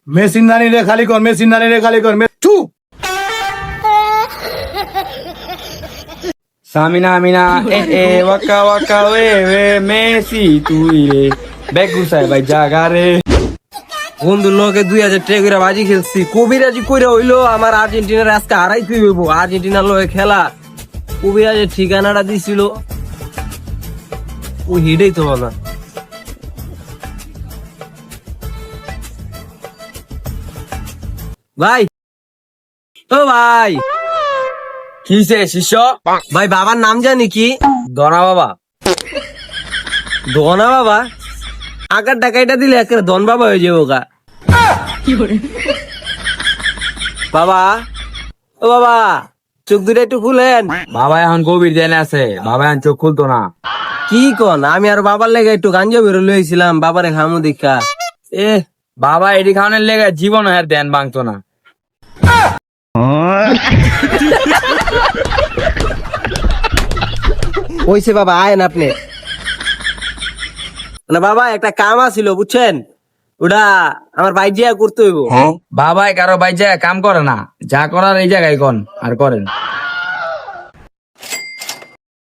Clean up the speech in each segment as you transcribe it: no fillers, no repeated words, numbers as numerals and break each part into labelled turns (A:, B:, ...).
A: মেসির নানি রে খালি কর, মেসির নানি রে খালি কর, চুপ।
B: সামিনা আমিনা এ ওয়াকা ওয়াকা ওয়ে মেসি তুই রে বেগুসাই ভাই জাগা রে।
C: বন্ধুর লগে 2000 টাকা করে বাজি খেলছি, কবিরাজি কইরা হইলো আমার আর্জেন্টিনার আজকে হারাইতে হইব। আর্জেন্টিনার লগে খেলা, কবিরাজের ঠিকানাটা দিছিল, ও হিডেই তো বাবা। ভাই ও ভাই,
B: কিসে শিষ্য?
C: ভাই বাবার নাম জানি কি?
B: দনা বাবা।
C: দনা বাবা? আগার টাকাইটা দিলে একটা দন বাবা হয়ে যাবো গা। বাবা ও বাবা, চোখ দুটো একটু খুলেন।
B: বাবা এখন গভীর ধ্যানে আছে, বাবা এখন চোখ খুলতো না।
C: কি কন, আমি আর বাবার লেগে একটু গাঞ্জা বেরো লইছিলাম, বাবারে খামু দেখা।
B: এ বাবা এডি খাওয়ানোর লেগে জীবন আর ধ্যান ভাঙতো না।
C: কইছে বাবা আয়েন আপনি। না বাবা একটা কাম আছিল বুঝছেন, ওটা আমার বাইজিয়া করতে হইব।
B: বাবাই কারো ভাই জায়গায় কাম করে না, যা করার এই জায়গায় কোন আর করেন।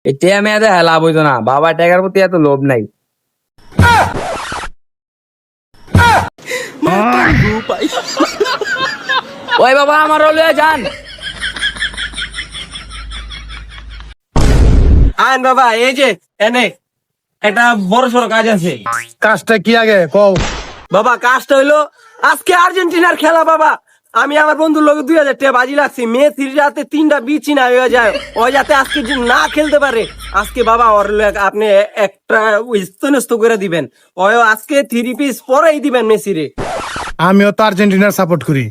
B: এটা মেয়েদের লাভ হইতো না, বাবা টাকার প্রতি এত লোভ নাই। ওই বাবা আমার লয়ে যান।
C: আয়েন বাবা, এই যে এনে একটা বড় সড়ো কাজ আছে।
A: কাজটা কি আগে কও?
C: বাবা কাজটা হইলো আজকে আর্জেন্টিনার খেলা বাবা। আমি আমার বন্ধুর লোক 2000 টাকা বাজি লাগছি, মেসির যাতে 3টা বিচি না হয়ে যায়, ও যাতে আজকে যে না খেলতে পারে। আজকে বাবা ওর আপনি একটা স্তনস্থ করে দিবেন, ও আজকে 3 পিস পরেই দিবেন মেসিরে।
A: আমিও তো আর্জেন্টিনার সাপোর্ট করি,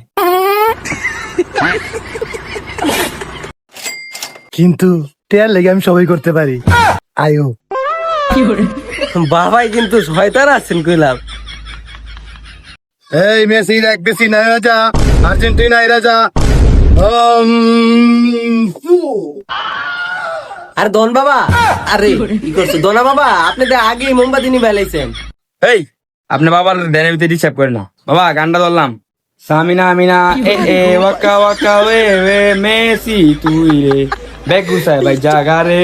A: কিন্তু টেয়ার লেগে আমি সবাই করতে পারি। আয়ো
C: বাবাই কিন্তু শয়তান আছেন কইলাম।
A: এই মেসি এক বেশি না হয়ে যা, আর্জেন্টিনা এরা যা।
C: আর দন বাবা, আরে কি করছো দনা বাবা, আপনি তো আগেই মোমবাতি নিয়ে বেলাইছেন।
B: এই আপনি বাবার ধ্যানের ভিতরে ডিস্টার্ব করেন না। বাবা গানটা ধরলাম, সামিনা আমিনা এ ওয়াকা ওয়াকা ওয়ে মেসি তুই রে বেগুসাই ভাই জাগা রে।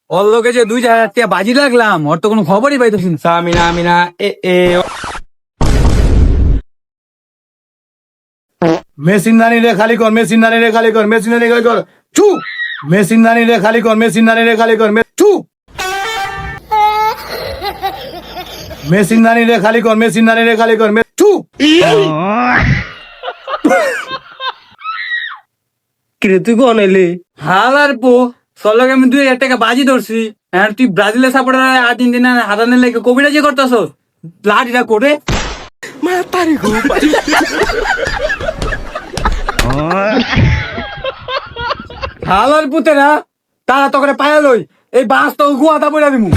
D: ওর লোকে যে 2000 টাকা বাজি লাগলাম, ওর তো কোনো খবরই পাইতেছি না।
B: সামিনা আমিনা এ
A: মেসির নানি রে খালি কর, মেসির নানি রে খালি কর, মেসির নানি খালি কর, চুপ। মেসির নানি রে খালি কর, মেসির নানি রে খালি কর, চুপ। মেসির নানি রে খালি কর, মেসির নানি রে খালি কর, চুপ।
C: কিরে তুই কোন এলি?
D: হালার পো, সলকে আমি 2000 টাকা বাজি ধরছি, আর তুই ব্রাজিলের সাপোর্টার আর্জেন্টিনা হারানোর লেগে কবিরাজি করতেছ। লাঠিটা করে হালার পুতেরা, তারা তো করে পায়া লই, এই বাস তো গুয়াটা বইরা দিমু।